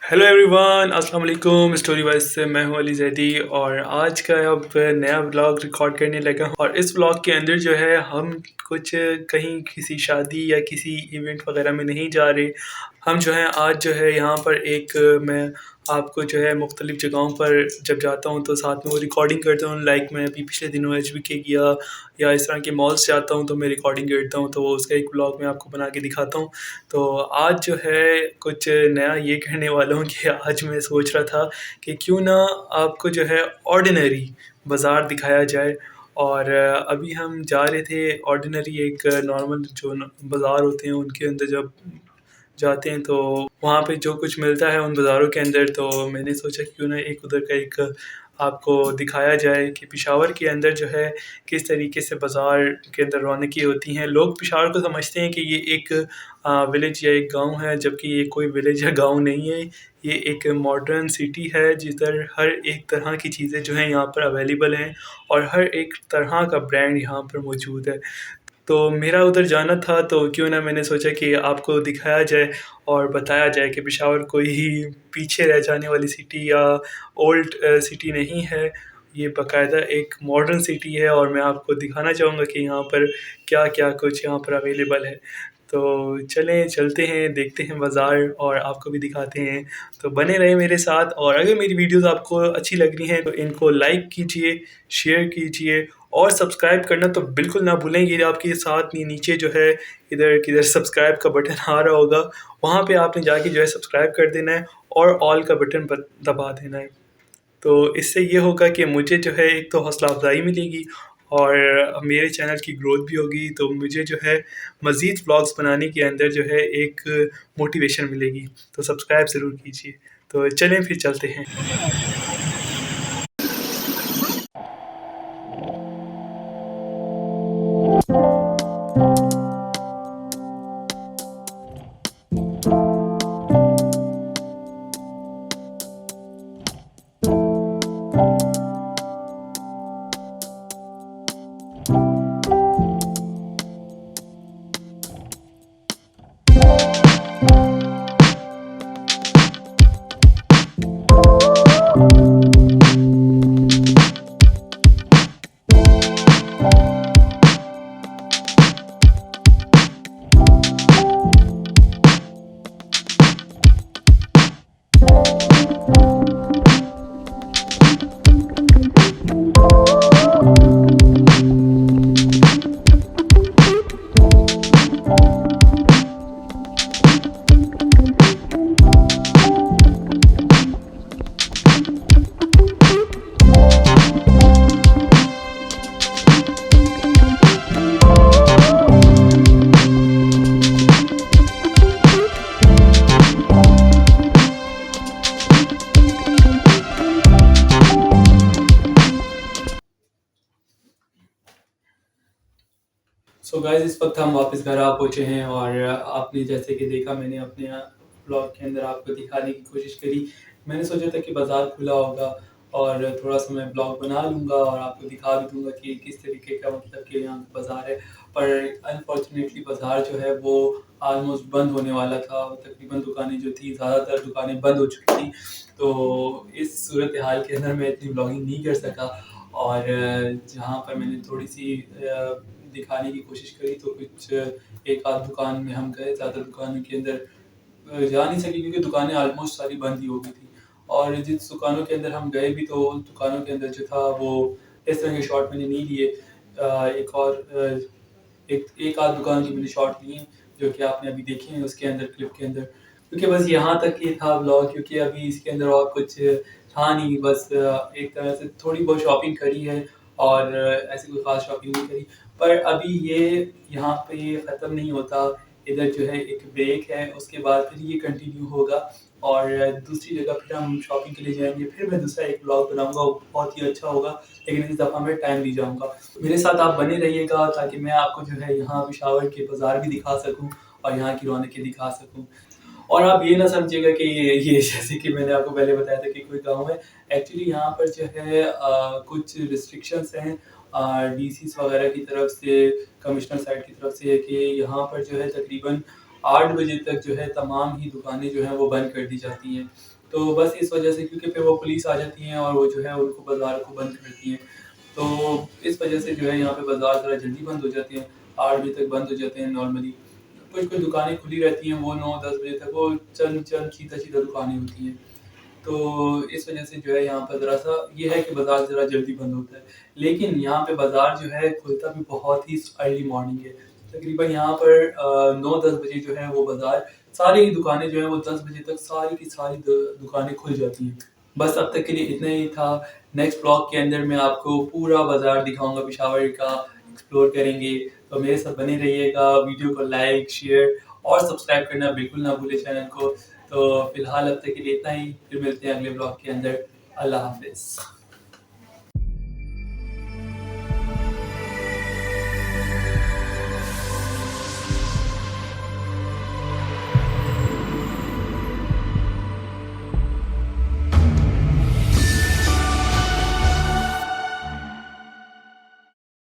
Hello everyone, अस्सलाम वालेकुम। Story wise से मैं हूं अली जैदी और आज का अब नया व्लॉग रिकॉर्ड करने लगा हूं। और इस व्लॉग के अंदर जो है हम कुछ कहीं किसी शादी या किसी इवेंट वगैरह में नहीं जा रहे। हम जो है आज जो है यहाँ पर एक मैं आपको जो है मुख्तलिफ़ जगहों पर जब जाता हूँ तो साथ में वो रिकॉर्डिंग करता हूँ। लाइक मैं अभी पिछले दिनों HBK गया या इस तरह के मॉल्स जाता हूँ तो मैं रिकॉर्डिंग करता हूँ, तो उसका एक व्लॉग मैं आपको बना के दिखाता हूँ। तो आज जो है कुछ नया ये कहने वाला हूँ कि आज मैं सोच रहा था कि क्यों ना आपको जो है ऑर्डिनरी बाज़ार दिखाया जाए। और अभी हम जा रहे थे ऑर्डिनरी एक नॉर्मल जो बाज़ार होते हैं उनके अंदर जब जाते हैं तो वहाँ पे जो कुछ मिलता है उन बाज़ारों के अंदर, तो मैंने सोचा क्यों ना एक उधर का एक आपको दिखाया जाए कि पेशावर के अंदर जो है किस तरीके से बाज़ार के अंदर रौनकें होती हैं। लोग पेशावर को समझते हैं कि ये एक विलेज या एक गांव है, जबकि ये कोई विलेज या गांव नहीं है। ये एक मॉडर्न सिटी है जिधर हर एक तरह की चीज़ें जो हैं यहाँ पर अवेलेबल हैं और हर एक तरह का ब्रांड यहाँ पर मौजूद है। तो मेरा उधर जाना था तो क्यों ना मैंने सोचा कि आपको दिखाया जाए और बताया जाए कि पेशावर कोई ही पीछे रह जाने वाली सिटी या ओल्ड सिटी नहीं है। ये बाकायदा एक मॉडर्न सिटी है और मैं आपको दिखाना चाहूँगा कि यहाँ पर क्या-क्या कुछ यहाँ पर अवेलेबल है। तो चलें चलते हैं, देखते हैं बाज़ार और आपको भी दिखाते हैं। तो बने रहें मेरे साथ और अगर मेरी वीडियोज़ आपको अच्छी लग रही हैं तो इनको लाइक कीजिए, शेयर कीजिए और सब्सक्राइब करना तो बिल्कुल ना भूलें। ये आपके साथ नीचे जो है इधर किधर सब्सक्राइब का बटन आ रहा होगा, वहाँ पे आपने जाके जो है सब्सक्राइब कर देना है और ऑल का बटन दबा देना है। तो इससे ये होगा कि मुझे जो है एक तो हौसला अफ़ज़ाई मिलेगी और मेरे चैनल की ग्रोथ भी होगी, तो मुझे जो है मज़ीद व्लॉग्स बनाने के अंदर जो है एक मोटिवेशन मिलेगी। तो सब्सक्राइब ज़रूर कीजिए। तो चलें फिर चलते हैं। सो गाइस, इस वक्त हम वापस घर आ पहुँचे हैं और आपने जैसे कि देखा मैंने अपने ब्लॉग के अंदर आपको दिखाने की कोशिश करी। मैंने सोचा था कि बाज़ार खुला होगा और थोड़ा-सा मैं ब्लॉग बना लूँगा और आपको दिखा भी दूँगा कि किस तरीके का मतलब कि यहाँ पे बाज़ार है। पर अनफॉर्चुनेटली बाज़ार जो है वो ऑलमोस्ट बंद होने वाला था। तकरीबन दुकानें जो थी, ज़्यादातर दुकानें बंद हो चुकी थी। तो इस सूरत-ए-हाल के अंदर मैं इतनी ब्लॉगिंग नहीं कर सका और जहाँ पर मैंने थोड़ी-सी दिखाने की कोशिश करी तो कुछ एक आध दुकान में हम गए, ज़्यादा दुकानों के अंदर जा नहीं सके क्योंकि दुकानें ऑलमोस्ट सारी बंद ही हो गई थी। और जिस दुकानों के अंदर हम गए भी तो उन दुकानों के अंदर जो था वो इस तरह के शॉट मैंने नहीं लिए। एक और एक एक आध दुकान की मैंने शॉट लिए जो कि आपने अभी देखे हैं उसके अंदर क्लिप के अंदर। क्योंकि बस यहाँ तक ही था व्लॉग, क्योंकि अभी इसके अंदर और कुछ था नहीं। बस एक तरह से थोड़ी बहुत शॉपिंग करी है और ऐसी कोई ख़ास शॉपिंग नहीं करी। पर अभी ये यहाँ पे ख़त्म नहीं होता, इधर जो है एक ब्रेक है, उसके बाद फिर ये कंटिन्यू होगा और दूसरी जगह फिर हम शॉपिंग के लिए जाएँगे। फिर मैं दूसरा एक व्लॉग बनाऊँगा, वो बहुत ही अच्छा होगा, लेकिन इस दफ़ा मैं टाइम भी जाऊँगा। तो मेरे साथ आप बने रहिएगा ताकि मैं आपको जो है यहाँ पेशावर के बाज़ार भी दिखा सकूँ और यहाँ की रौनकें दिखा सकूँ। और आप ये ना समझिएगा कि ये जैसे कि मैंने आपको पहले बताया था कि कोई गाँव है। एक्चुअली यहाँ पर जो है कुछ रिस्ट्रिक्शंस हैं डीसीस वगैरह की तरफ से, कमिश्नर साइड की तरफ से, कि यहाँ पर जो है तकरीबन 8 बजे तक जो है तमाम ही दुकानें जो हैं वो बंद कर दी जाती हैं। तो बस इस वजह से, क्योंकि फिर वो पुलिस आ जाती हैं और वो जो है उनको बाज़ार को बंद करती हैं। तो इस वजह से जो है यहाँ पे बाज़ार ज़रा जल्दी बंद हो जाते हैं, 8 बजे तक बंद हो जाते हैं नॉर्मली। कुछ-कुछ दुकानें खुली रहती हैं, वो 9-10 बजे तक, वो चंद-चंद चीता-चीता दुकानें होती हैं। तो इस वजह से जो है यहाँ पर ज़रा-सा ये है कि बाज़ार ज़रा जल्दी बंद होता है। लेकिन यहाँ पे बाज़ार जो है खुलता भी बहुत ही अर्ली मॉर्निंग है। तकरीबन यहाँ पर 9-10 बजे जो है वो बाज़ार, सारी ही दुकानें जो हैं वो 10 बजे तक सारी की सारी द दुकानें खुल जाती हैं। बस अब तक के लिए इतना ही था। नेक्स्ट ब्लॉग के अंदर मैं आपको पूरा बाज़ार दिखाऊँगा पेशावर का, एक्सप्लोर करेंगे। तो मेरे साथ बने रहिएगा, वीडियो को लाइक, शेयर और सब्सक्राइब करना बिल्कुल ना भूलें चैनल को। तो फिलहाल अब तक के लिए इतना ही, फिर मिलते हैं अगले ब्लॉग के अंदर। अल्लाह हाफ़िज़।